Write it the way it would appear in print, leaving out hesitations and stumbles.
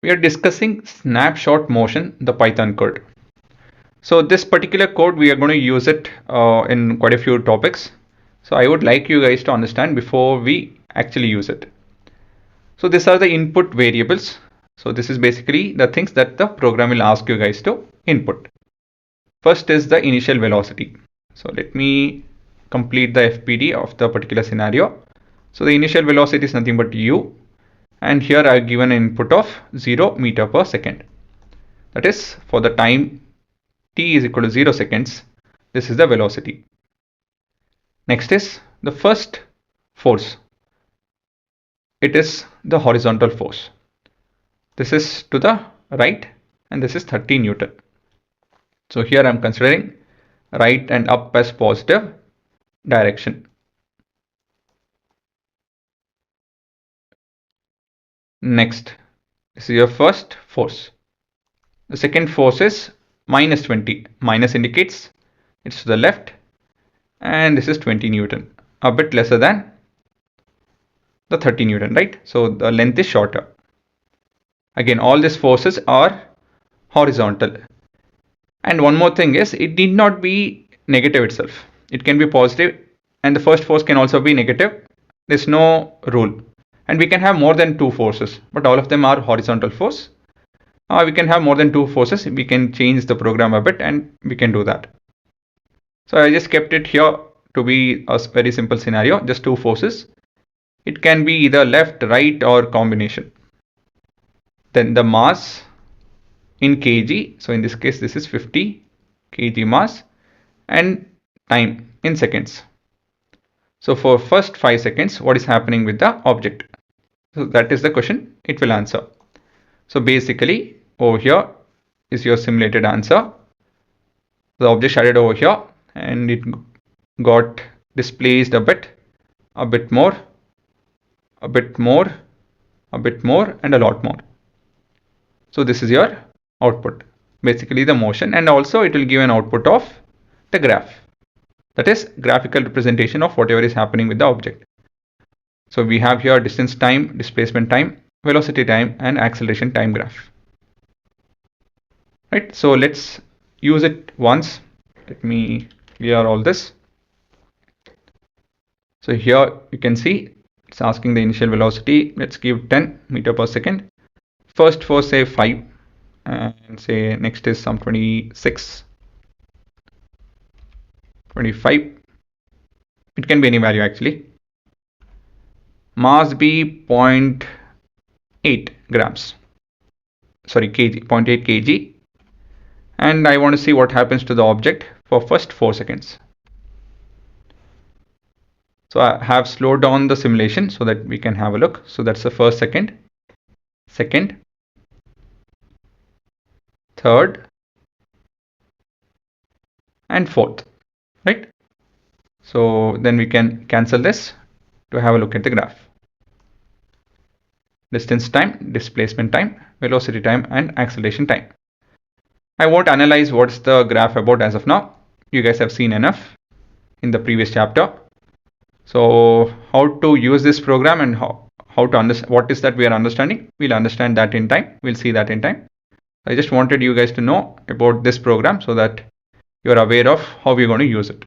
We are discussing snapshot motion, the Python code. So this particular code, we are going to use it in quite a few topics. So I would like you guys to understand before we actually use it. So these are the input variables. So this is basically the things that the program will ask you guys to input. First is the initial velocity. So let me complete the FPD of the particular scenario. So the initial velocity is nothing but u, and here I have given an input of 0 meter per second. That is, for the time t is equal to 0 seconds, this is the velocity. Next is the first force. It is the horizontal force. This is to the right and this is 30 Newton. So here I am considering right and up as positive direction. Next, this is your first force. The second force is minus 20. Minus indicates it's to the left, and this is 20 Newton, a bit lesser than the 30 Newton, right? So the length is shorter. Again, all these forces are horizontal. And one more thing is, it need not be negative itself. It can be positive, and the first force can also be negative. There's no rule. And we can have more than two forces, but all of them are horizontal force. We can have more than two forces. We can change the program a bit and we can do that. So I just kept it here to be a very simple scenario, just two forces. It can be either left, right, or combination. Then the mass in kg, so in this case this is 50 kg mass, and time in seconds. So for first 5 seconds, what is happening with the object? So that is the question it will answer. So basically over here is your simulated answer. The object started over here and it got displaced a bit more, a bit more, a bit more, and a lot more. So this is your output, basically the motion, and also it will give an output of the graph. That is graphical representation of whatever is happening with the object. So we have here distance time, displacement time, velocity time, and acceleration time graph. Right, so let's use it once. Let me clear all this. So here you can see it's asking the initial velocity. Let's give 10 meter per second. First for say 5, and say next is some 26, 25. It can be any value actually. Mass be 0.8 grams. Sorry, kg, 0.8 kg. And I want to see what happens to the object for first 4 seconds. So I have slowed down the simulation so that we can have a look. So that's the first second, second, third, and fourth, right? So then we can cancel this to have a look at the graph. Distance time, displacement time, velocity time, and acceleration time. I won't analyze what's the graph about as of now. You guys have seen enough in the previous chapter. So how to use this program and how to understand what is that we are understanding, we'll understand that in time. We'll see that in time. I just wanted you guys to know about this program so that you're aware of how we're going to use it.